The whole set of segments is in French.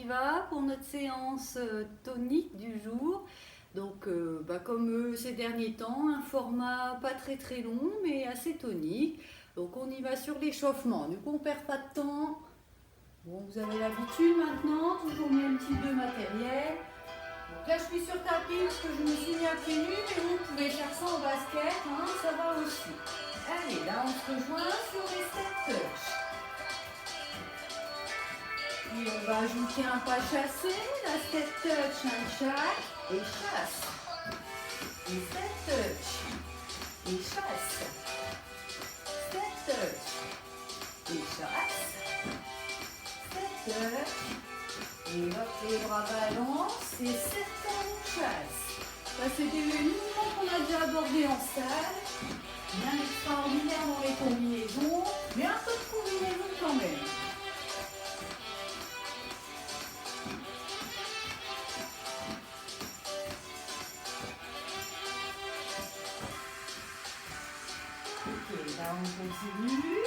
va pour notre séance tonique du jour. Donc, comme ces derniers temps, un format pas très très long mais assez tonique. Donc, on y va sur l'échauffement. Du coup, on perd pas de temps. Bon, vous avez l'habitude maintenant, toujours mis un petit peu de matériel. Donc là, je suis sur tapis parce que je me suis mis à pieds nus, mais vous pouvez faire ça en basket, hein, ça va aussi. Allez, là, on se rejoint sur les step touch. Et on va ajouter un pas chassé, la step touch, un chaque, et chasse. Et step touch, et chasse. Step touch, et chasse. Step touch, et hop, les bras balancent, et step touch, chasse. Ça, c'est des mouvements qu'on a déjà abordés en salle. Bien extraordinaire dans les combinaisons, mais un peu de combinaison quand même. Ok, là on continue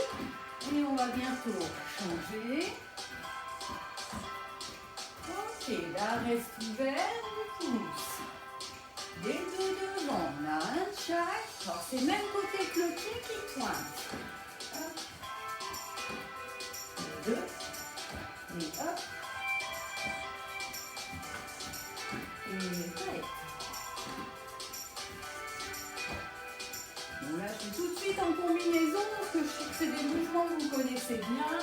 et on va bientôt changer. Ok, là reste ouvert, on pousse. Les deux devant, on a un de chaque. Alors c'est même côté que le pied qui pointe. Hop. Deux. Et hop. Et ouais. Bon là je suis tout de suite en combinaison parce que je sais que c'est des mouvements que vous connaissez bien.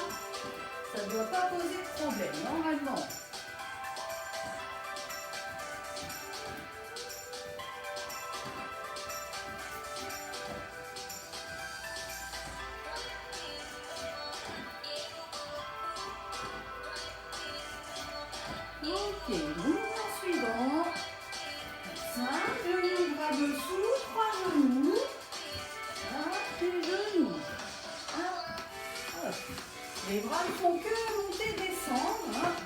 Ça ne doit pas poser de problème normalement. Ok, mouvement suivant. Simple, genou, bras dessous, 3 genoux. Hop, les genoux. Hop, hop. Les bras ne font que monter, descendre. Hop.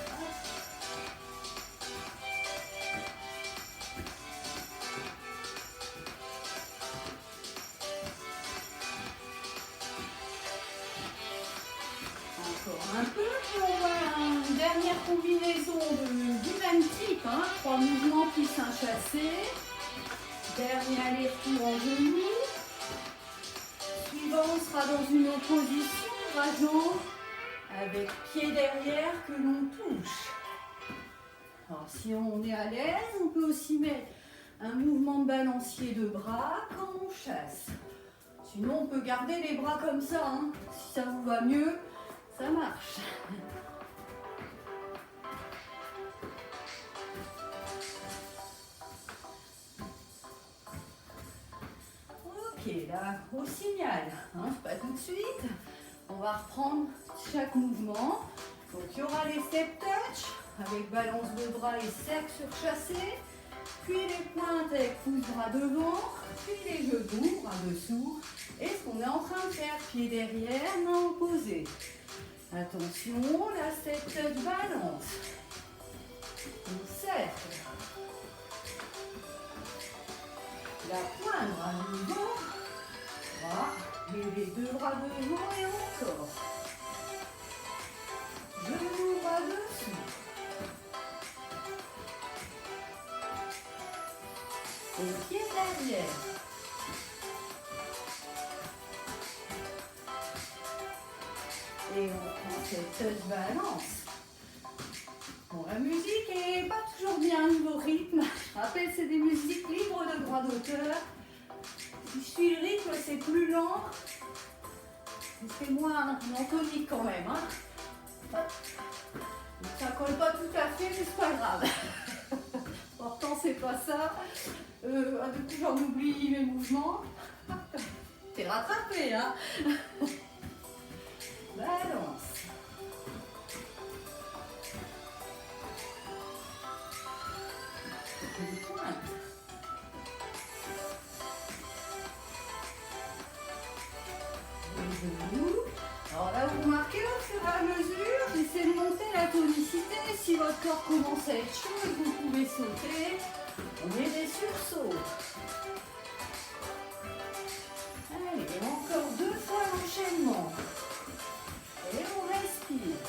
Hop. Encore un peu, puis on va une dernière combinaison du même type. 3 mouvements plus un chassé. Dernier aller-retour en genoux. Suivant, on sera dans une opposition, bras jambes, avec pied derrière que l'on touche. Alors si on est à l'aise, on peut aussi mettre un mouvement de balancier de bras quand on chasse. Sinon, on peut garder les bras comme ça. Si ça vous va mieux, ça marche. Ok, là, au signal, pas tout de suite. On va reprendre chaque mouvement. Donc, il y aura les step touch avec balance de bras et cercle surchassé. Puis les pointes avec pouce-bras devant. Puis les genoux, bras dessous. Et ce qu'on est en train de faire, pied derrière, main opposée. Attention, la step touch balance. On cercle. La pointe, bras devant. Bras, et les deux bras devant et encore. Genoux, bras dessous. Et pied derrière. Et on prend cette touch balance. Bon, la musique est pas toujours bien niveau rythme. Je rappelle, c'est des musiques libres de droit d'auteur. Si je suis le rythme, c'est plus lent. C'est moins tonique quand même. Donc, ça colle pas tout à fait, mais c'est pas grave. L'important, c'est pas ça. Du coup, j'en oublie mes mouvements. T'es rattrapé, Balance. Une pointe. Les genoux. Alors là, vous remarquez, au fur et à mesure, j'essaie de monter la tonicité. Si votre corps commence à être chaud et que vous pouvez sauter, on met des sursauts. Allez, encore 2 fois l'enchaînement. Et on respire.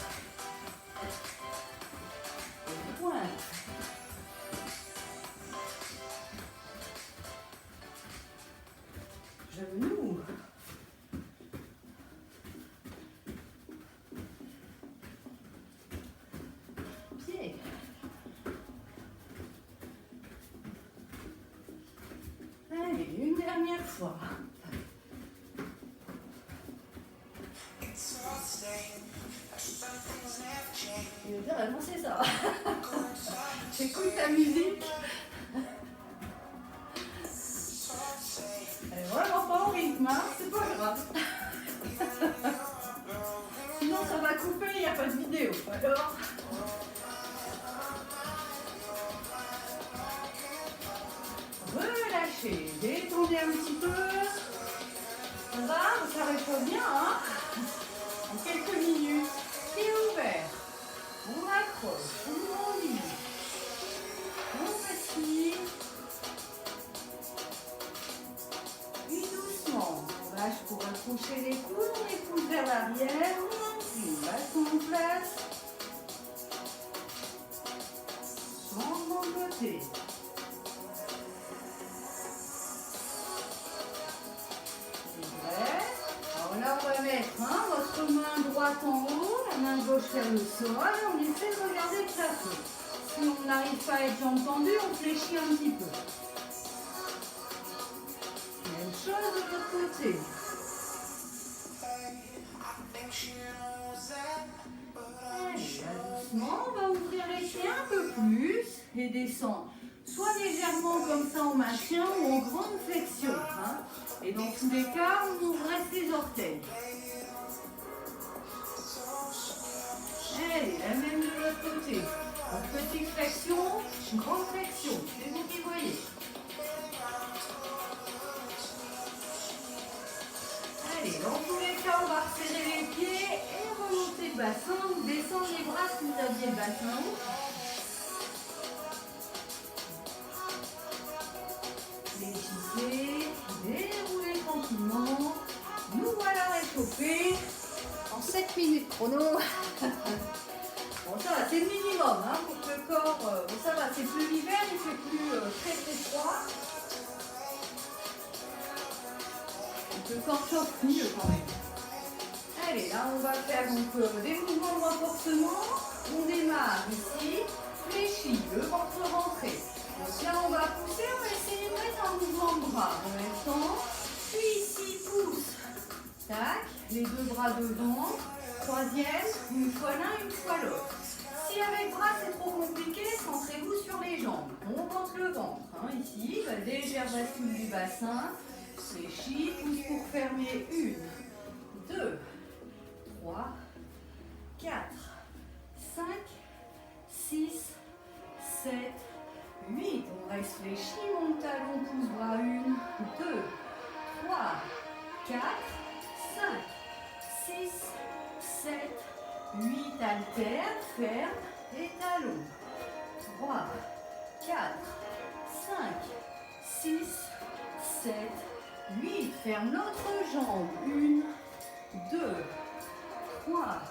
dernière fois. Je veux dire, vraiment, c'est ça. J'écoute ta musique. Elle est vraiment pas au rythme, hein, c'est pas grave. Sinon, ça va couper, il n'y a pas de vidéo. Alors. Relâchez, détendez un petit peu. Ça va, ça réchauffe bien, hein. En quelques minutes, pieds ouverts. On accroche, on grandit. On respire. Puis doucement, on lâche pour accrocher les coudes, on les pousse vers l'arrière, on incline, bâton en place. Changement de côté. Alors là, on va mettre votre main droite en haut, la main gauche vers le sol, et on essaie de regarder le plafond. Si on n'arrive pas à être jambes tendues, on fléchit un petit peu. Même chose de l'autre côté. Allez, là, doucement, on va ouvrir les pieds un peu plus et descendre. Soit légèrement comme ça en maintien ou en grande flexion. Hein. Et dans tous les cas, on ouvre les orteils. Allez, la même de l'autre côté. Donc, petite flexion, grande flexion. C'est vous qui voyez. Allez, dans tous les cas, on va resserrer les pieds et remonter le bassin ou descendre les bras si vous aviez le bassin haut. Fléchissez, déroulez tranquillement. Nous voilà réchauffés en 7 minutes chrono. Bon, ça va, c'est le minimum hein, pour que le corps. Bon, ça va, c'est plus l'hiver, il fait plus très très froid. Donc le corps chauffe mieux quand même. Allez, là on va faire donc, des mouvements de renforcement. On démarre ici, fléchi, le ventre rentré. Donc là on va pousser, on va essayer de mettre un mouvement de bras en même temps. Puis ici, pousse. Tac, les deux bras devant. Troisième, une fois l'un, une fois l'autre. Si avec bras c'est trop compliqué, centrez-vous sur les jambes. On rentre le ventre. Hein, ici, la légère bascule du bassin. Fléchis, pousse pour fermer. 1, 2, 3, 4, 5, 6, 7, 8. On reste fléchi, monte talon, pouce bras. 1, 2, 3, 4, 5, 6, 7, 8. Alterne, ferme et talon. 3, 4, 5, 6, 7, 8. Ferme l'autre jambe. 1, 2, 3,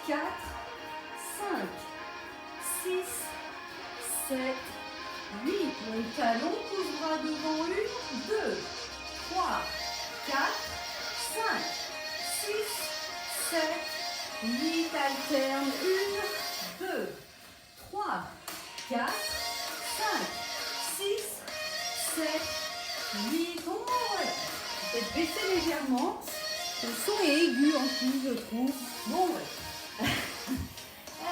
4, 5, 6, 7, 8. Mon talon, pouce bras devant. 1, 2, 3, 4, 5, 6, 7, 8. Alterne. 1, 2, 3, 4, 5, 6, 7, 8. On voilà. Peut-être baisser légèrement. Le son est aigu en plus, je trouve. Bon, ouais.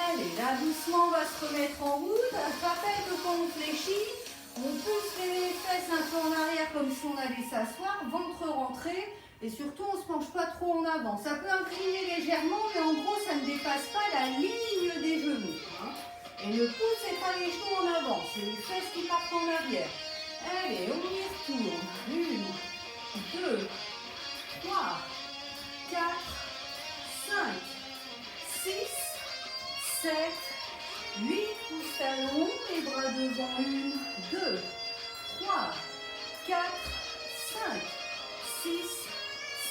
Allez, là, doucement, on va se remettre en route. Je rappelle que quand on fléchit, on pousse les fesses un peu en arrière comme si on allait s'asseoir, ventre rentré. Et surtout, on ne se penche pas trop en avant. Ça peut incliner légèrement, mais en gros, ça ne dépasse pas la ligne des genoux. Hein. Et ne poussez pas les genoux en avant. C'est les fesses qui partent en arrière. Allez, on y retourne. 1, 2, 3, 4, 5, 6, 7, 8. Pousse talon, les bras devant. 1, 2, 3, 4, 5, 6,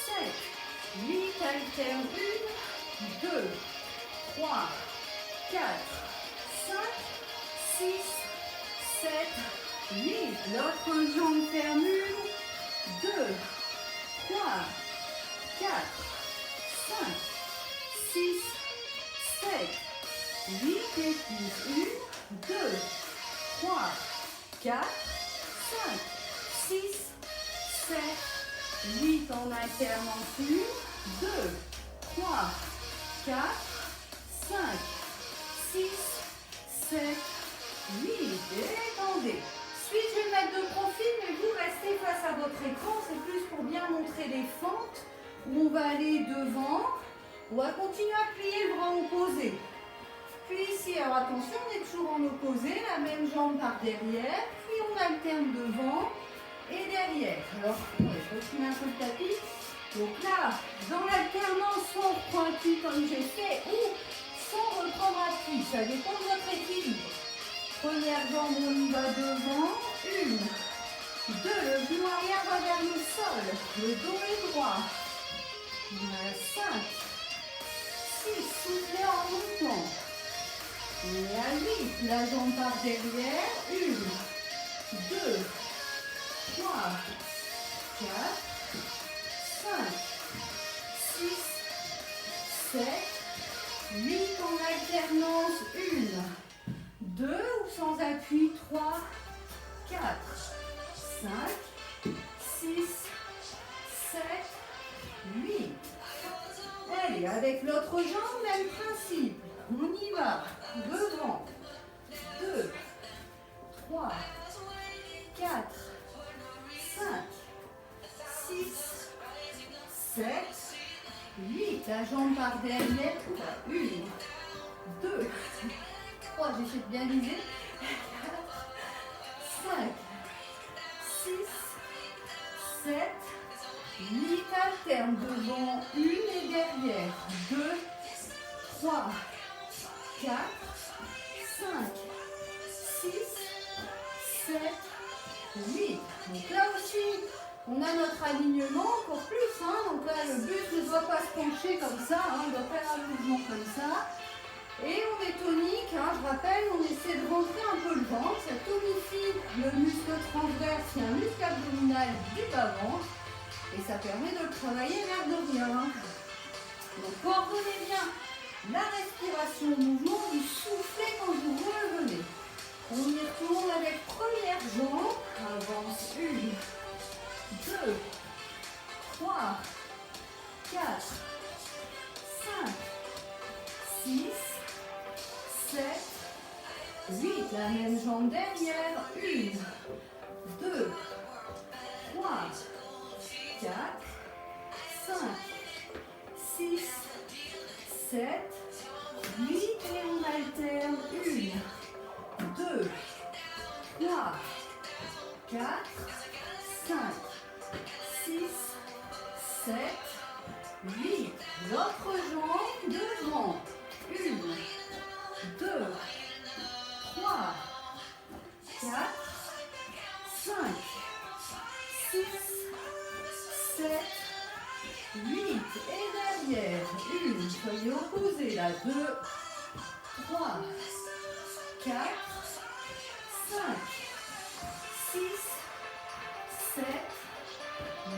7, 8. Alterne. 1, 2, 3, 4, 5, 6, 7, 8. L'autre jambe ferme. 1, 2, 3, 4, 5, 6, 7, 8. Et puis 1, 2, 3, 4, 5, 6, 7, 8 en alternance, 1, 2, 3, 4, 5, 6, 7, 8, détendez. Ensuite, je vais mettre de profil, mais vous restez face à votre écran, c'est plus pour bien montrer les fentes, où on va aller devant. On va continuer à plier le bras opposé. Puis ici, alors attention, on est toujours en opposé, la même jambe par derrière, puis on alterne devant et derrière. Alors, on va continuer un peu le tapis. Donc là, dans l'alternance, soit pointu comme j'ai fait, ou sans reprendre appui, ça dépend de votre équilibre. Première jambe, on y va devant, 1, 2, le genou arrière va vers le sol, le dos est droit, 5, 6, soufflez en mouvement. Et à 8, la jambe par derrière. 1, 2, 3, 4, 5, 6, 7, 8 en alternance. 1, 2 ou sans appui. 3, 4, 5, 6, 7, 8. Allez, avec l'autre jambe, même principe. On y va. Devant. 2, 3, 4, 5, 6, 7, 8. La jambe par derrière. 1, 2, 3. J'essaie de bien viser. 4, 5, 6, 7, 8. Alterne devant. 1 et derrière. 2, 3, 4, 5, 6, 7, 8. Donc là aussi, on a notre alignement encore plus. Donc là, le but ne doit pas se pencher comme ça. On doit faire un mouvement comme ça. Et on est tonique. Je rappelle, on essaie de rentrer un peu le ventre. Ça tonifie le muscle transverse et un muscle abdominal du bas-ventre. Et ça permet de le travailler l'air de rien. Donc coordonnez bien la respiration au mouvement, vous soufflez quand vous revenez. On y retourne avec première jambe. Avance. 1, 2, 3, 4, 5, 6, 7, 8. La même jambe derrière. 1, 2, 3, 4, 5, 6, 7, 8 et on alterne. 1, 2, 3, 4, 5, 6, 7, 8. L'autre jambe devant. 1, 2, 3, 4, 5, 6, 7, 8 et derrière. 1, soyez opposés là. 2, 3, 4, 5, 6, 7,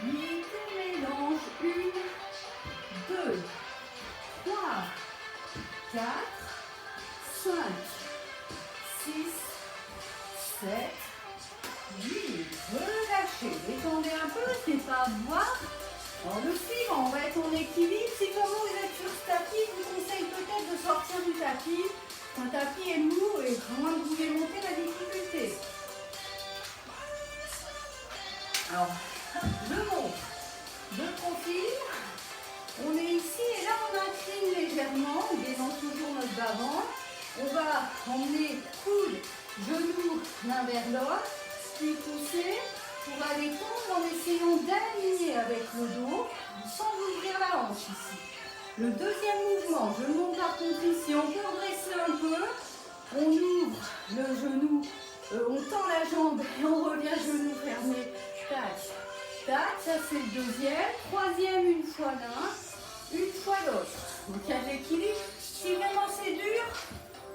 8 et mélange. 1, 2, 3, 4, 5, 6, 7, 8. Relâchez, détendez un peu, c'est pas à voir. Alors le suivant, on va être en équilibre. Si comme vous êtes sur ce tapis, je vous conseille peut-être de sortir du tapis. Un tapis est lourd et à moins que vous voulez monter la difficulté. Alors, je monte de profil. On est ici et là on incline légèrement, on dénonce toujours notre bas-ventre. On va emmener coude, genou l'un vers l'autre, puis pousser pour aller tendre en essayant d'aligner avec le dos sans ouvrir la hanche ici. Le deuxième mouvement, je monte par contre ici, on peut redresser un peu, on ouvre le genou, on tend la jambe et on revient genou fermé, tac, tac, ça c'est le deuxième. Troisième, une fois l'un, une fois l'autre. Donc il y a de l'équilibre. Si vraiment c'est dur,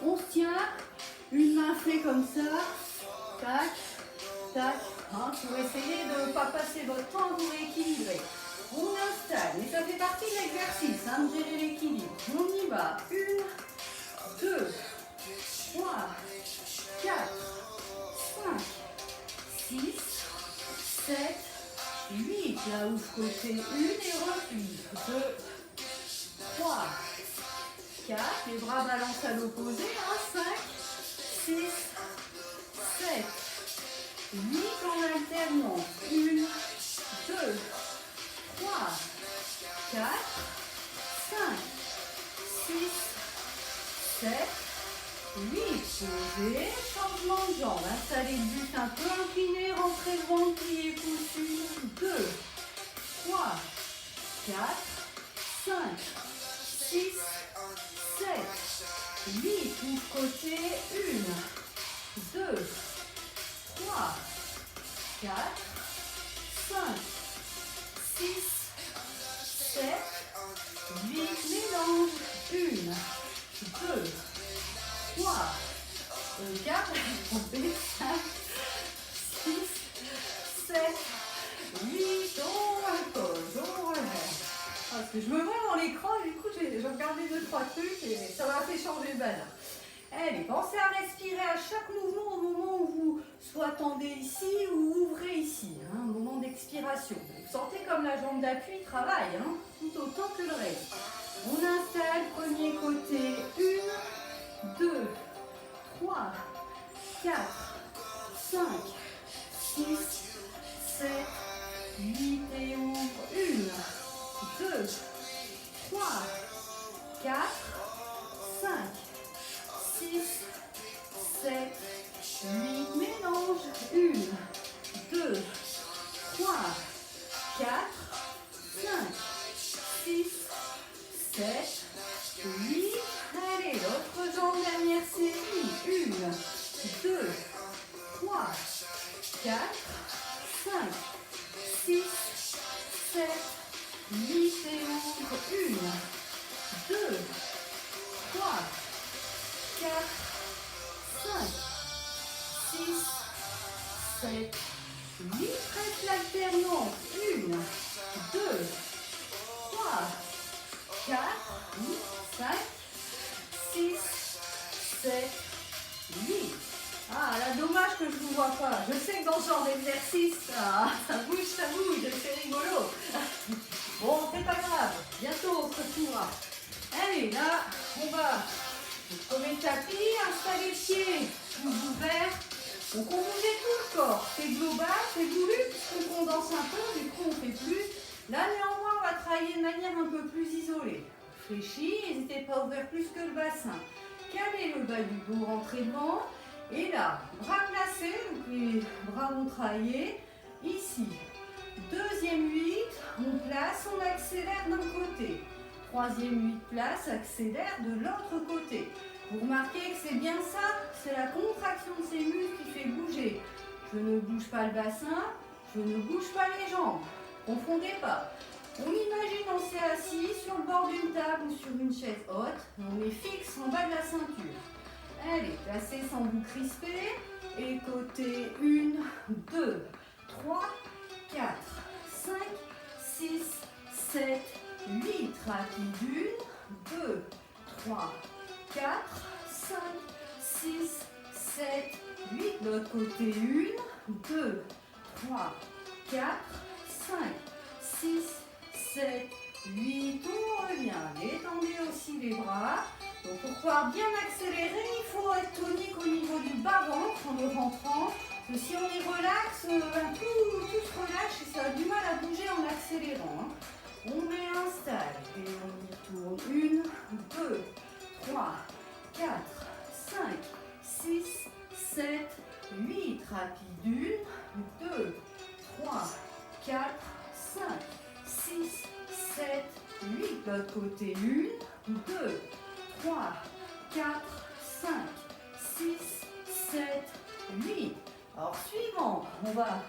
on se tient, une main fait comme ça, tac, tac, pour essayer de ne pas passer votre temps à vous rééquilibrer. On installe, et ça fait partie de l'exercice, de gérer l'équilibre. On y va. 1, 2, 3, 4, 5, 6, 7, 8. Là, ouvre côté 1 et replie. 2, 3, 4. Les bras balancent à l'opposé. 5, 6, 7, 8 en alternance. 1, 2, 3, 4, 5, 6, 7, 8. Posez. Changement de jambe. Installez le buste un peu incliné. Rentrez le ventre, pliez, poussez. 2, 3, 4, 5, 6, 7, 8. Ouvre côté. 1, 2, 3, 4, 5, 6, 7, 8. Mélange. 1, 2, 3, 4, 5, 6, 7, 8. On repose, on relève. Parce que je me vois dans l'écran, du coup j'ai regardé 2-3 trucs et ça m'a fait changer de bazar. Allez, pensez à respirer à chaque mouvement au moment où vous soit tendez ici ou ouvrez ici, un moment d'expiration. Vous sentez comme la jambe d'appui travaille, tout autant que le reste. On installe, premier côté, 1, 2, 3, 4, 5, 6, 7, 8 et ouvre. 1, 2, 3, 4, 5, 6, 7, 8. Mélange. 1, 2, 3, 4, 5, 6, 7, 8. Allez, l'autre jambe, dernière série. 1, 2, 3, 4, 5, 6, 7, 8 et ouvre. 1, 2, 3, 4, 5, 6, 7, 8. Reste l'alternance. 1, 2, 3, 4, 5, 6, 7, 8. Ah, là, dommage que je ne vous vois pas. Je sais que dans ce genre d'exercice, ça bouge, c'est rigolo. Bon, c'est pas grave. Bientôt, on se retrouvera. Allez, là, on va premier tapis, installer le pied, ouvert. Donc, on bougeait tout le corps. C'est global, c'est voulu, puisqu'on condense un peu, du coup, on fait plus. Là, néanmoins, on va travailler de manière un peu plus isolée. Fléchi, n'hésitez pas à ouvrir plus que le bassin. Calez le bas du dos, rentrez devant. Et là, bras placés, donc les bras vont travailler. Ici, deuxième 8, on place, on accélère d'un côté. Troisième 8 place, accélère de l'autre côté. Vous remarquez que c'est bien ça, c'est la contraction de ces muscles qui fait bouger. Je ne bouge pas le bassin, je ne bouge pas les jambes. Confondez pas. On imagine on s'est assis sur le bord d'une table ou sur une chaise haute. On est fixe en bas de la ceinture. Allez, placez sans vous crisper. Et côté 1, 2, 3, 4, 5, 6, 7, 8. Rapide. 1, 2, 3, 4, 5, 6, 7, 8. L'autre côté 1, 2, 3, 4, 5, 6, 7, 8. On revient. Détendez aussi les bras. Donc pour pouvoir bien accélérer, il faut être tonique au niveau du bas-ventre en le rentrant. Parce que si on y relaxe, tout se relâche et ça a du mal à bouger en accélérant. On réinstalle et on y tourne. 1, 2, 3, 4, 5, 6, 7, 8. Rapide. 1, 2, 3, 4, 5, 6, 7, 8. L'autre côté. 1, 2, 3, 4, 5, 6, 7, 8. Alors, suivant, on va.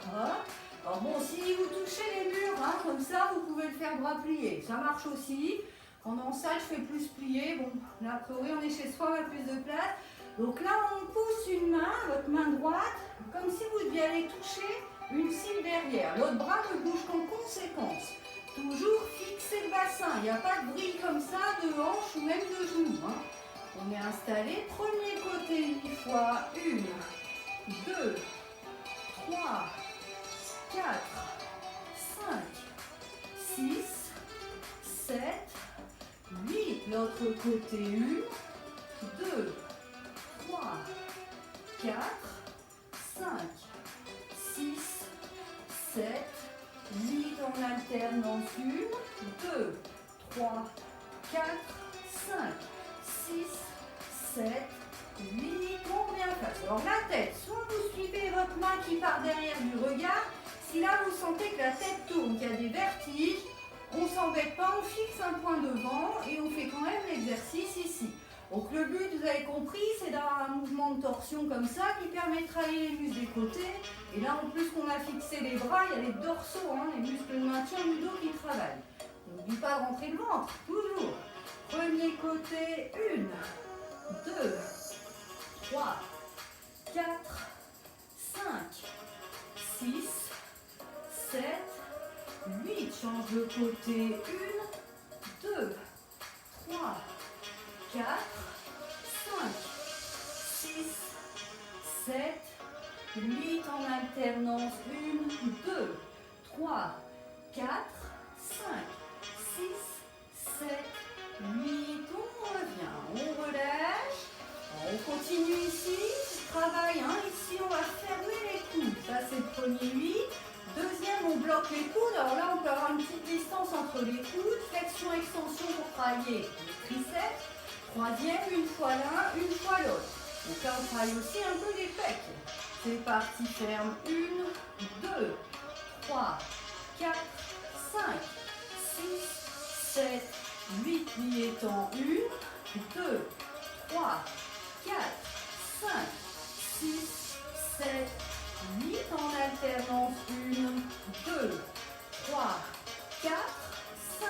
Alors bon, si vous touchez les murs, comme ça, vous pouvez le faire bras pliés. Ça marche aussi. Quand on est en salle, je fais plus plié. Bon, là, a priori, on est chez soi, on a plus de place. Donc là, on pousse une main, votre main droite, comme si vous deviez aller toucher une cible derrière. L'autre bras ne bouge qu'en conséquence. Toujours fixer le bassin. Il n'y a pas de bruit comme ça de hanche ou même de genou. On est installé. Premier côté 8 fois. 1, 2, 3, 4, 5, 6, 7, 8. L'autre côté, 1, 2, 3, 4, 5, 6, 7, 8 en alternance, 1, 2, 3, 4, 5, 6, 7, 8, on revient face. Alors la tête, soit vous suivez votre main qui part derrière du regard. Si là vous sentez que la tête tourne, qu'il y a des vertiges, on ne s'embête pas, on fixe un point devant et on fait quand même l'exercice ici. Donc le but, vous avez compris, c'est d'avoir un mouvement de torsion comme ça qui permet de travailler les muscles des côtés. Et là en plus qu'on a fixé les bras, il y a les dorsaux, les muscles de maintien du dos qui travaillent. N'oublie pas de rentrer le ventre, toujours. Premier côté, 1, 2, 3, 4, 5, 6, 7, 8. Change de côté, 1, 2, 3, 4, 5, 6, 7, 8 en alternance, 1, 2, 3, 4, 5, 6, 7, 8, on revient, on relâche, on continue ici, travail, ici on va fermer les coudes, ça c'est le premier 8, deuxième on bloque les coudes, alors là on peut avoir une petite distance entre les coudes, flexion, extension pour travailler les triceps, troisième, une fois l'un, une fois l'autre, donc là on travaille aussi un peu les pecs, c'est parti, ferme, 1, 2, 3, 4, 5, 6, 7, 8, pliés en 1, 2, 3, 4, 5, 6, 7, 8 en alternance, 1, 2, 3, 4, 5,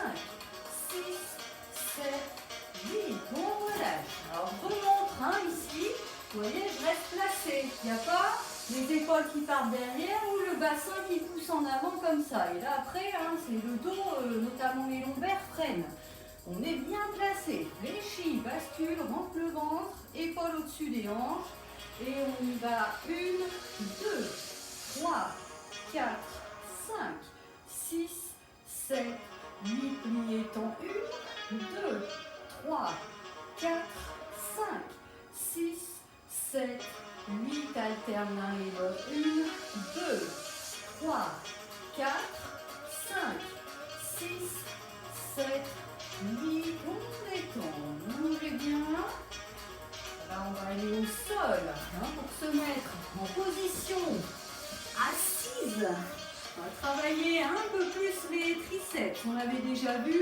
6, 7, 8, on relâche. Alors remonte ici, vous voyez, je reste placée, il n'y a pas les épaules qui partent derrière ou le bassin qui pousse en avant comme ça. Et là après, c'est le dos, notamment les lombaires, freinent. On est bien placé, fléchit, bascule, rentre le ventre, épaules au-dessus des hanches. Et on y va, 1, 2, 3, 4, 5, 6, 7, 8, pliés en 1, 2, 3, 4, 5, 6, 7, 8, alterne l'un et l'autre, 1, 2, 3, 4, 5, 6, 7, 8, on détend, bougez bien. Là, on va aller au sol pour se mettre en position assise. On va travailler un peu plus les triceps, on l'avait déjà vu.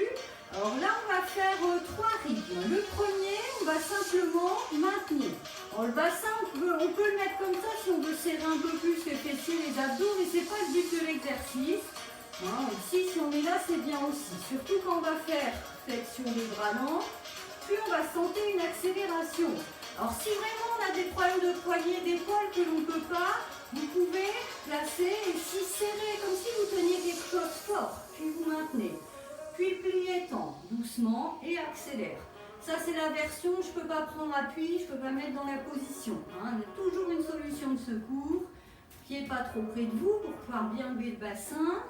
Alors là, on va faire 3 rythmes. Le premier, on va simplement maintenir. Alors, le bassin, on peut le mettre comme ça si on veut serrer un peu plus les fessiers, les abdos, mais ce n'est pas le but de l'exercice. Ici, si on est là, c'est bien aussi. Surtout quand on va faire flexion des bras lents, puis on va sentir une accélération. Alors si vraiment on a des problèmes de poignet, d'épaule que l'on ne peut pas, vous pouvez placer et si serrer comme si vous teniez quelque chose fort, puis vous maintenez. Puis pliez tant, doucement et accélère. Ça c'est la version, je ne peux pas prendre appui, je ne peux pas mettre dans la position. Il y a toujours une solution de secours, pied pas trop près de vous pour pouvoir bien lever le bassin.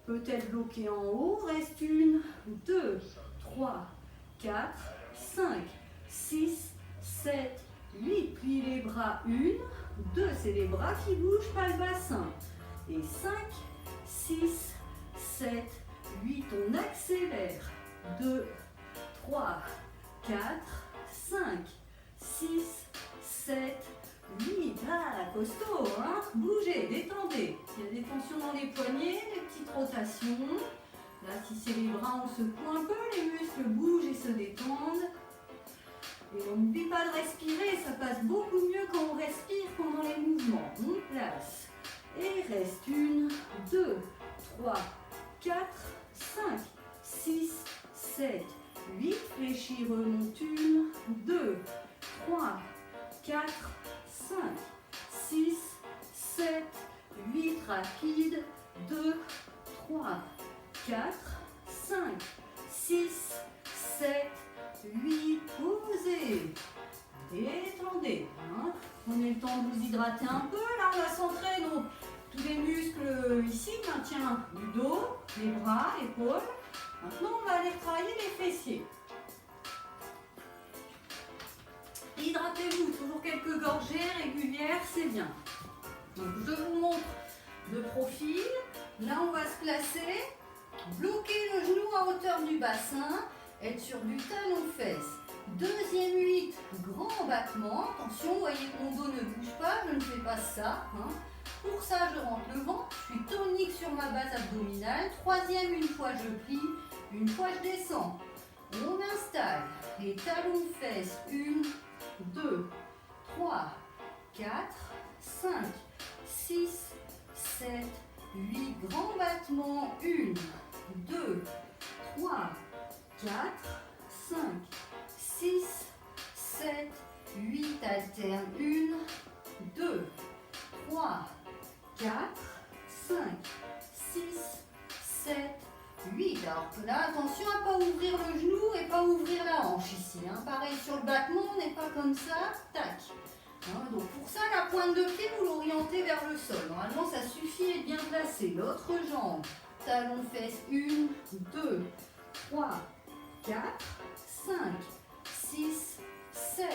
Peut-être bloqué en haut, reste 1, 2, 3, 4, 5, 6, 7, 8, plie les bras, 1, 2, c'est les bras qui bougent, pas le bassin. Et 5, 6, 7, 8, on accélère. 2, 3, 4, 5, 6, 7, 8. Ah, costaud, bougez, détendez. Il y a des tensions dans les poignets, des petites rotations. Là, si c'est les bras, on secoue un peu, les muscles bougent et se détendent. Et on n'oublie pas de respirer, ça passe beaucoup mieux quand on respire pendant les mouvements. On place. Et reste 1, 2, 3, 4, 5, 6, 7, 8. Fléchis, remonte 1, 2, 3, 4, 5, 6, 7, 8. Rapide. 2, 3, 4, 5, 6, 7, 8, posez, détendez, prenez le temps de vous hydrater un peu, là on va centrer nos tous les muscles ici, maintien du dos, les bras, épaules. Maintenant, on va aller travailler les fessiers. Hydratez-vous, toujours quelques gorgées régulières, c'est bien. Donc, je vous montre de profil. Là, on va se placer, bloquer le genou à hauteur du bassin, être sur du talon-fesse. Deuxième 8, grand battement. Attention, vous voyez que mon dos ne bouge pas, je ne fais pas ça. Pour ça, je rentre le ventre, je suis tonique sur ma base abdominale. Troisième, une fois je plie, une fois je descends. On installe les talons-fesses. 1, 2, 3, 4, 5, 6, 7, 8. Grand battement. 1, 2, 3, 4, 5, 6, 7, 8. Alterne. 1, 2, 3, 4, 5, 6, 7, 8. Alors là, attention à ne pas ouvrir le genou et pas ouvrir la hanche ici. Pareil sur le battement, on n'est pas comme ça. Tac. Donc pour ça, la pointe de pied, vous l'orientez vers le sol. Normalement, ça suffit d'être bien placé. L'autre jambe. Talon-fesse. 1, 2, 3, 4, 5, 6, 7,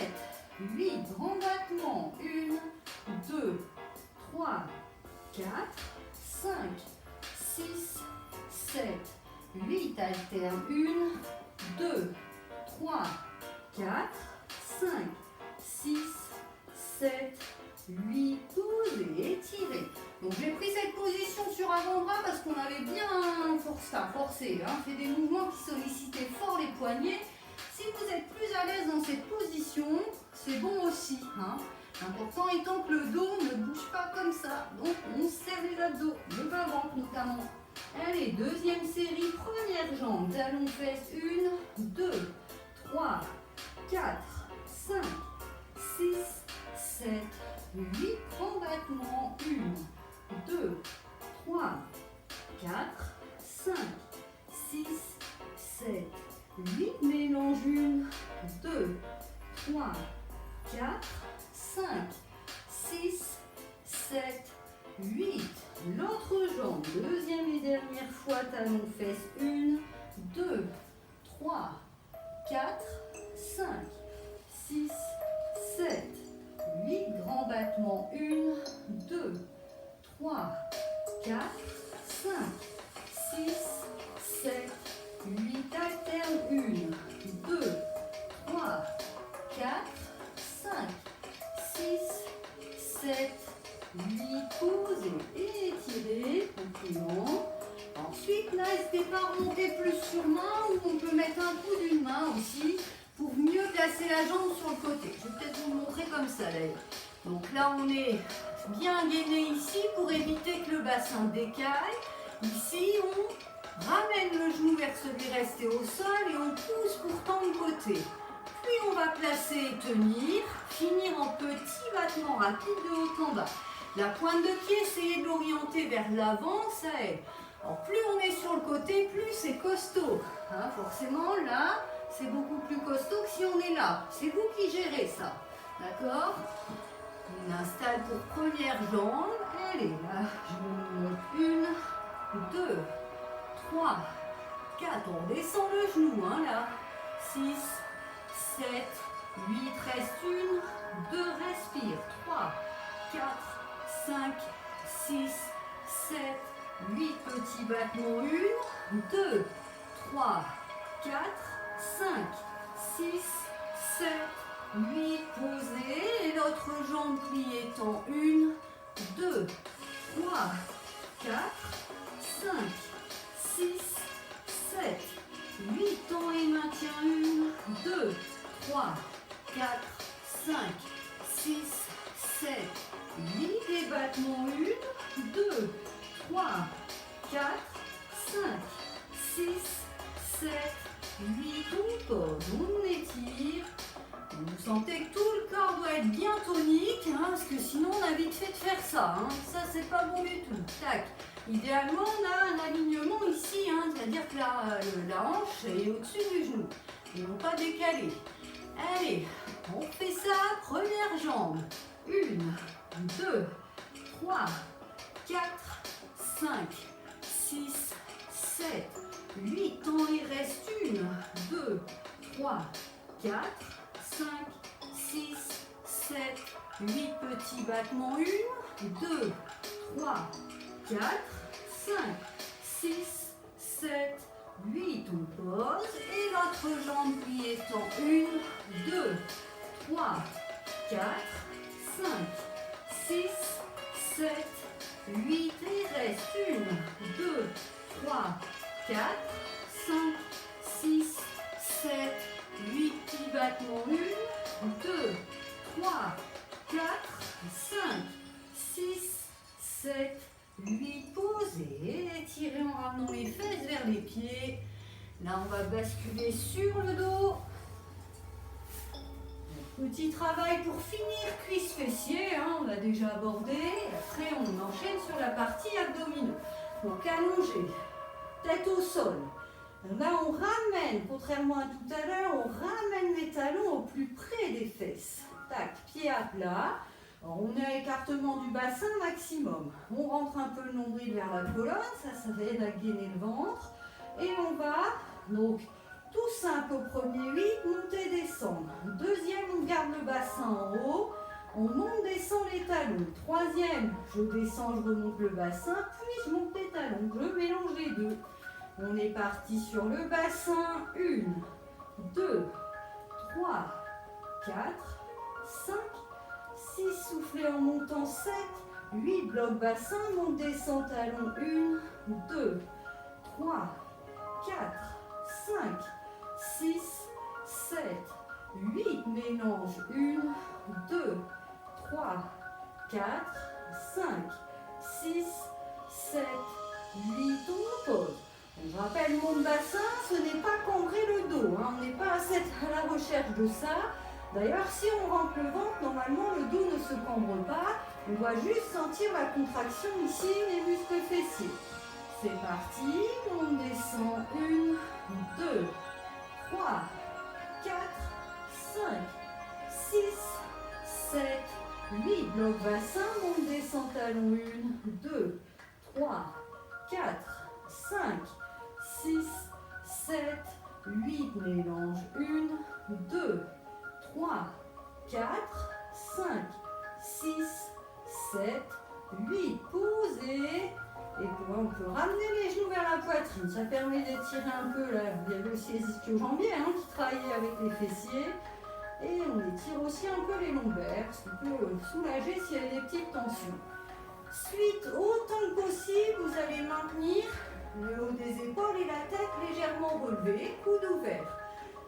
8. Grand battement. 1, 2, 3, 4, 5, 6, 7, 8. Alterne. 1, 2, 3, 4, 5, 6, 7, 8. Posez, étirez. Donc j'ai pris cette position sur avant-bras parce qu'on avait bien forcé, fait des mouvements qui sollicitaient fort les poignets. Si vous êtes plus à l'aise dans cette position, c'est bon aussi. L'important étant que le dos ne bouge pas comme ça. Donc on serre les abdos, le bas-ventre notamment. Allez, deuxième série, première jambe. Talon-fesse. 1, 2, 3, 4, 5, 6, 7, 8. Grand battement. 1, 2, 3, 4, 5, 6, 7, 8. Mélange. 1, 2, 3, 4, 5, 6, 7, 8. L'autre jambe, deuxième et dernière fois, talon-fesse. 1, 2, 3, 4, 5, 6, 7, 8. Grand battement. 1, 2, 3, 4, 5, 6, 7, 8. Alterne. 1, 2, 3, 4, 5, 6, 7, 8. Posez et étirez tranquillement. Ensuite, là, n'hésitez pas à remonter plus sur main ou on peut mettre un coup d'une main aussi pour mieux placer la jambe sur le côté. Je vais peut-être vous le montrer comme ça d'ailleurs. Donc là, on est bien gainé ici pour éviter que le bassin décale. Ici, on ramène le genou vers celui resté au sol et on pousse pour tendre le côté. Puis on va placer et tenir, finir en petit battement rapide de haut en bas. La pointe de pied, essayez de l'orienter vers l'avant, ça aide. Alors plus on est sur le côté, plus c'est costaud. Forcément, là, c'est beaucoup plus costaud que si on est là. C'est vous qui gérez ça. D'accord? On installe pour première jambe. Allez, là, je monte. 1, 2, 3, 4. On descend le genou, là. 6, 7, 8. Reste 1, 2. Respire. 3, 4, 5, 6, 7, 8. Petits battements. 1, 2, 3, 4, 5, 6, 7, 8. Posez. Et l'autre jambe pliée en 1, 2, 3, 4, 5, 6, 7, 8. Temps et maintien. 1, 2, 3, 4, 5, 6, 7, 8. Et battements. 1, 2, 3, 4, 5, 6, 7, 8. On pose, on étire. Vous sentez que tout le corps doit être bien tonique, parce que sinon on a vite fait de faire ça. Ça, c'est pas bon du tout. Tac. Idéalement, on a un alignement ici, c'est-à-dire que la hanche est au-dessus du genou. Et non pas décalée. Allez, on fait ça. Première jambe. 1, 2, 3, 4, 5, 6, 7, 8. On y reste 1, 2, 3, 4, 5, 6, 7, 8 petits battements. 1, 2, 3, 4, 5, 6, 7, 8. On pose et l'autre jambe pliée en 1, 2, 3, 4, 5, 6, 7, 8. Et il reste 1, 2, 3, 4, 5, 6, 7, 8 petits battements. 1, 2, 3, 4, 5, 6, 7, 8. Posez. Étirez en ramenant les fesses vers les pieds. Là, on va basculer sur le dos. Petit travail pour finir cuisses fessiers, hein, on l'a déjà abordé. Après, on enchaîne sur la partie abdominaux. Donc, allongé, tête au sol. Là, on ramène, contrairement à tout à l'heure, on ramène les talons au plus près des fesses. Tac, pied à plat. Alors, on est à écartement du bassin maximum. On rentre un peu le nombril vers la colonne, ça va aider à gainer le ventre. Et on va, donc, tout simple au premier 8, monter, descendre. Deuxième, on garde le bassin en haut. On monte, descend les talons. Troisième, je descends, je remonte le bassin, puis je monte les talons. Je mélange les deux. On est parti sur le bassin. 1, 2, 3, 4, 5, 6, soufflez en montant. 7, 8, bloc bassin, monte, descend, talons. 1, 2, 3, 4, 5, 6, 7, 8, mélange. 1, 2, 3, 4, 5, 6, 7, 8, on pose. Je rappelle, mon bassin, ce n'est pas cambrer le dos, hein. On n'est pas à la recherche de ça. D'ailleurs, si on rentre le ventre, normalement, le dos ne se cambre pas. On doit juste sentir la contraction ici des muscles fessiers. C'est parti, on descend. 1, 2, 3, 4, 5, 6, 7, 8. Bloc bassin, on descend, talon. 1, 2, 3, 4, 5, 6, 7, 8. Mélange. 1, 2, 3, 4, 5, 6, 7, 8. Posez. Et puis on peut ramener les genoux vers la poitrine. Ça permet d'étirer un peu là. Il y avait aussi les ischio-jambiers qui travaillaient avec les fessiers. Et on étire aussi un peu les lombaires, ce qui peut soulager s'il y a des petites tensions. Suite, autant que possible, vous allez maintenir le haut des épaules et la tête légèrement relevée, coude ouvert.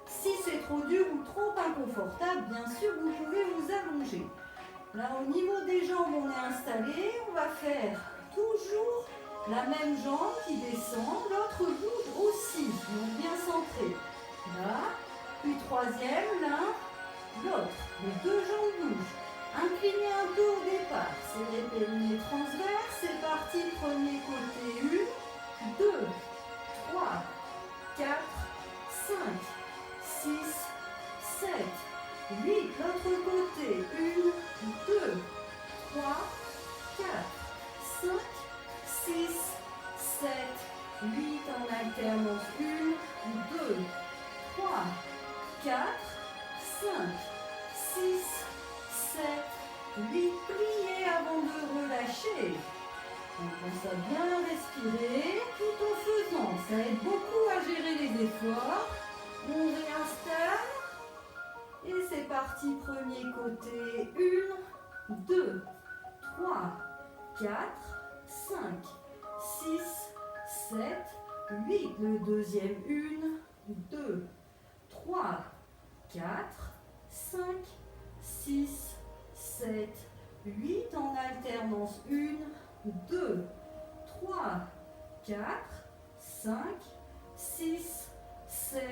Si c'est trop dur ou trop inconfortable, bien sûr, vous pouvez vous allonger. Là, au niveau des jambes, on est installé. On va faire toujours la même jambe qui descend. L'autre bouge aussi, donc bien centré. Là, puis troisième, l'un, l'autre. Les deux jambes bougent. Inclinez un peu au départ. C'est les périnées transverses. C'est parti, premier côté. 1, 2, 3, 4, 5, 6, 7, 8. L'autre côté. 1, 2, 3, 4, 5, 6, 7, 8. En alternance. 1, 2, 3, 4, 5, 6, 7, 8. Pliez avant de relâcher. On pense à bien respirer tout en faisant. Ça aide beaucoup à gérer les efforts. On réinstalle. Et c'est parti, premier côté. 1, 2, 3, 4, 5, 6, 7, 8. Le deuxième. 1, 2, 3, 4, 5, 6, 7, 8. En alternance. 1, 2, 3, 4, 5, 6, 7,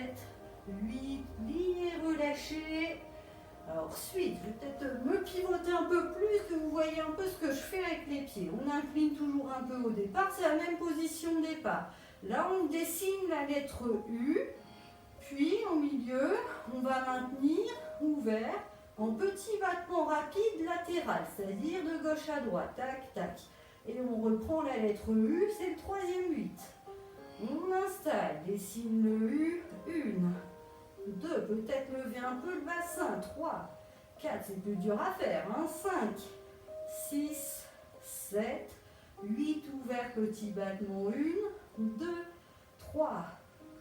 8. Pliez, relâchez. Alors, suite, je vais peut-être me pivoter un peu plus, que vous voyez un peu ce que je fais avec les pieds. On incline toujours un peu au départ, c'est la même position de départ. Là, on dessine la lettre U, puis au milieu, on va maintenir ouvert en petit battement rapide latéral, c'est-à-dire de gauche à droite, tac, tac. Et on reprend la lettre U, c'est le troisième 8. On installe, dessine le U, 1, 2, peut-être lever un peu le bassin, 3, 4, c'est plus dur à faire, 5, 6, 7, 8, ouvert, petit battement, 1, 2, 3,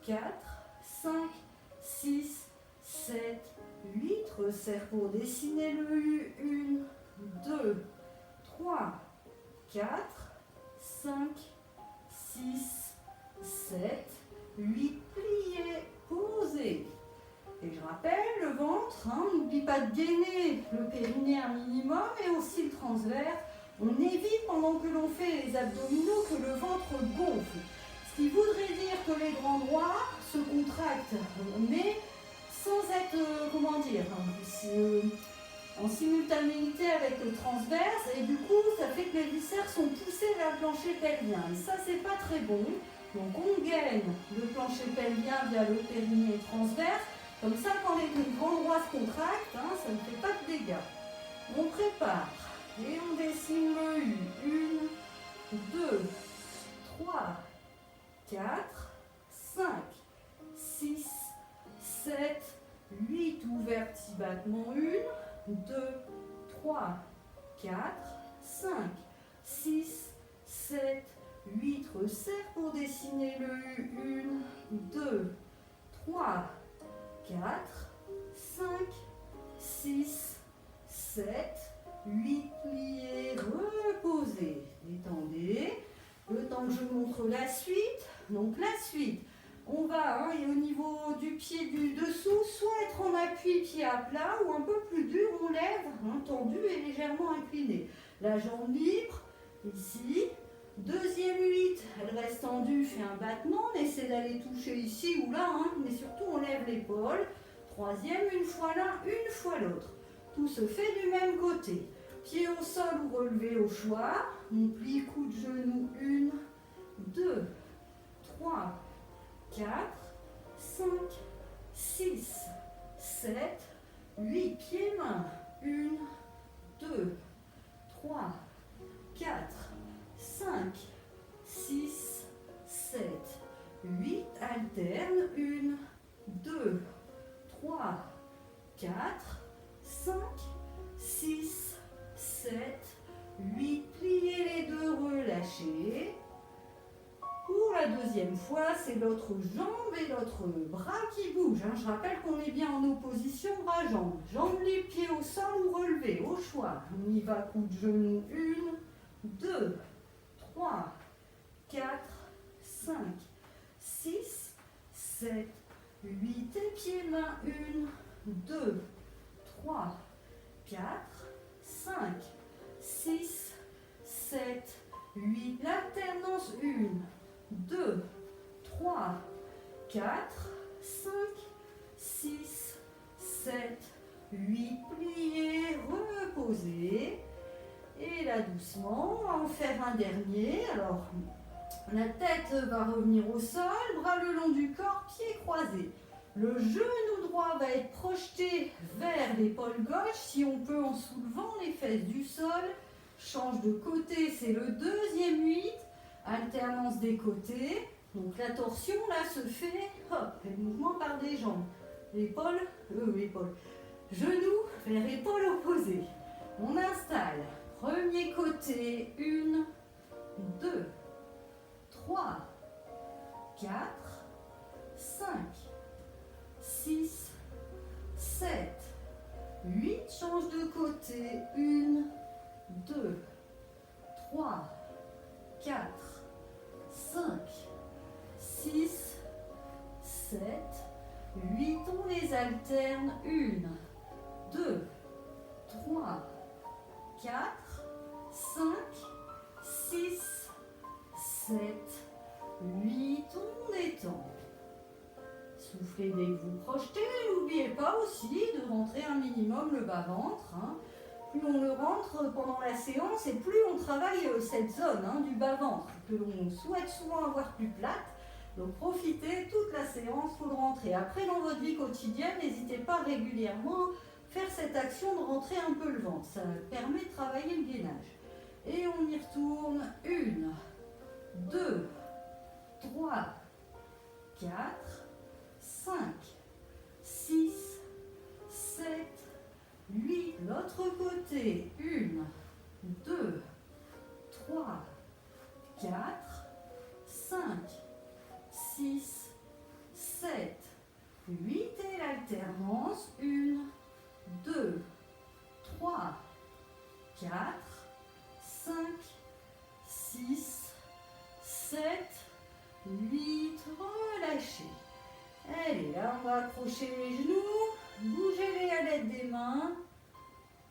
4, 5, 6, 7, 8, resserre pour dessiner le U, 1, 2, 3, 4, 5, 6, 7, 8, plié, posé. Et je rappelle, le ventre, n'oublie pas de gainer le périnée un minimum et aussi le transverse. On évite pendant que l'on fait les abdominaux que le ventre gonfle. Ce qui voudrait dire que les grands droits se contractent, mais sans être, en simultanéité avec le transverse. Et du coup, ça fait que les viscères sont poussés vers le plancher pelvien. Et ça, c'est pas très bon. Donc, on gaine le plancher pelvien via le périnée transverse. Comme ça, quand les grands droits se contractent, ça ne fait pas de dégâts. On prépare et on dessine le U. 1, 2, 3, 4, 5, 6, 7, 8, ouvert, petit battement, 1, 2, 3, 4, 5, 6, 7, 8, resserre pour dessiner le U. 1, 2, 3, 4, 5, 6, 7, 8, pliés, reposez, détendez. Le temps que je montre la suite. Donc la suite, on va et au niveau du pied du dessous, soit être en appui pied à plat ou un peu plus dur, on lève, tendu et légèrement incliné. La jambe libre, ici. Deuxième 8, elle reste tendue, fait un battement, on essaie d'aller toucher ici ou là, mais surtout on lève l'épaule. Troisième, une fois l'un, une fois l'autre. Tout se fait du même côté. Pied au sol ou relevé au choix. On plie coude genou, 1, 2, 3, 4, 5, 6, 7, 8. Pieds, mains, 1, 2, 3, 4, 5, 6, 7, 8, alterne, 1, 2, 3, 4, 5, 6, 7, 8, pliez les deux, relâchez. Pour la deuxième fois, c'est l'autre jambe et l'autre bras qui bougent. Je rappelle qu'on est bien en opposition bras-jambes. Jambes libres, pieds au sol ou relevés, au choix. On y va, coude genou, 1, 2, 3, 4, 5, 6, 7, 8 et pieds, mains, 1, 2, 3, 4, 5, 6, 7, 8. L'alternance, 1, 2, 3, 4, 5, 6, 7, 8. Pliez, reposez. Et là, doucement, on va en faire un dernier. Alors, la tête va revenir au sol, bras le long du corps, pieds croisés. Le genou droit va être projeté vers l'épaule gauche, si on peut en soulevant les fesses du sol. Change de côté, c'est le deuxième 8. Alternance des côtés. Donc la torsion là se fait, le mouvement par des jambes. L'épaule, genou vers épaule opposée. On installe. Premier côté, 1, 2, 3, 4, 5, 6, 7, 8. Change de côté, 1, 2, 3, 4, 5, 6, 7, 8. On les alterne, 1, 2, 3, 4, 5, 6, 7, 8. On détend. Soufflez dès que vous projetez. N'oubliez pas aussi de rentrer un minimum le bas-ventre. Plus on le rentre pendant la séance et plus on travaille cette zone du bas-ventre que l'on souhaite souvent avoir plus plate. Donc profitez toute la séance pour le rentrer. Après, dans votre vie quotidienne, n'hésitez pas régulièrement à faire cette action de rentrer un peu le ventre. Ça permet de travailler le gainage. Et on y retourne. 1, 2, 3, 4, 5, 6, 7, 8. L'autre côté. 1, 2, 3, 4, 5, 6, 7, 8 et l'alternance. 1, 2, 3, 4, 5, 6, 7, 8. Relâchez. Allez, là on va accrocher les genoux, bougez-les à l'aide des mains.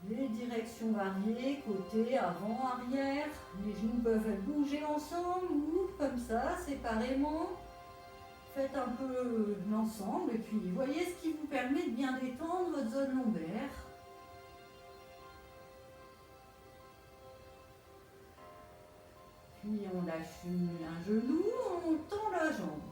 Les directions variées, côté, avant, arrière. Les genoux peuvent bouger ensemble ou comme ça, séparément. Faites un peu l'ensemble et puis voyez ce qui vous permet de bien détendre votre zone lombaire. Puis on lâche un genou, on tend la jambe.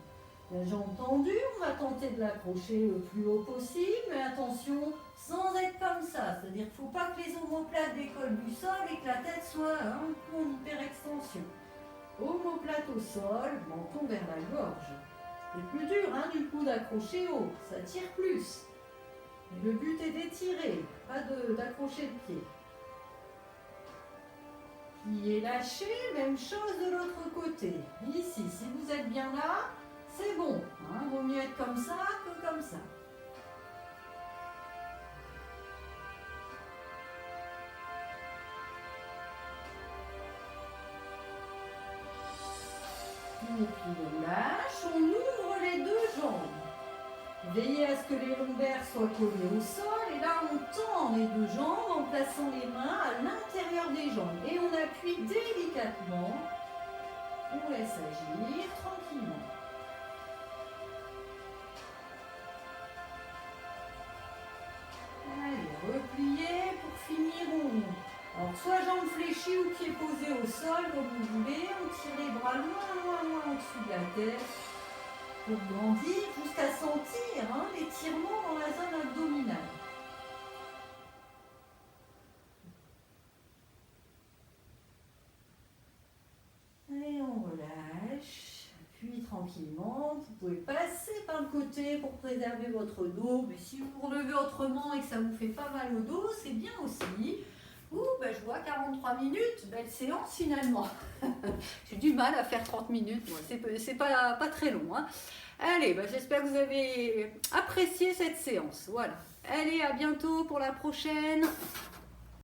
La jambe tendue, on va tenter de l'accrocher le plus haut possible, mais attention, sans être comme ça. C'est-à-dire qu'il ne faut pas que les omoplates décollent du sol et que la tête soit un peu en hyperextension. Omoplate au sol, menton vers la gorge. C'est plus dur du coup d'accrocher haut, ça tire plus. Mais le but est d'étirer, pas d'accrocher le pied. Pliez, lâchez, même chose de l'autre côté. Ici, si vous êtes bien là, c'est bon. Vaut mieux être comme ça que comme ça. Et puis on lâche, on ouvre les deux jambes. Veillez à ce que les lombaires soient collés au sol. Et là, on tend les deux jambes en plaçant les mains à l'intérieur des jambes. Et on appuie délicatement. On laisse agir tranquillement. Allez, repliez pour finir. Alors, soit jambes fléchies ou pieds posés au sol, comme vous voulez. On tire les bras loin au-dessus de la tête pour grandir jusqu'à sentir l'étirement dans la zone abdominale. Et on relâche. Puis tranquillement, vous pouvez passer par le côté pour préserver votre dos. Mais si vous vous relevez autrement et que ça vous fait pas mal au dos, c'est bien aussi. Je vois 43 minutes, belle séance finalement. J'ai du mal à faire 30 minutes, moi. C'est pas très long. Allez, j'espère que vous avez apprécié cette séance. Voilà. Allez, à bientôt pour la prochaine.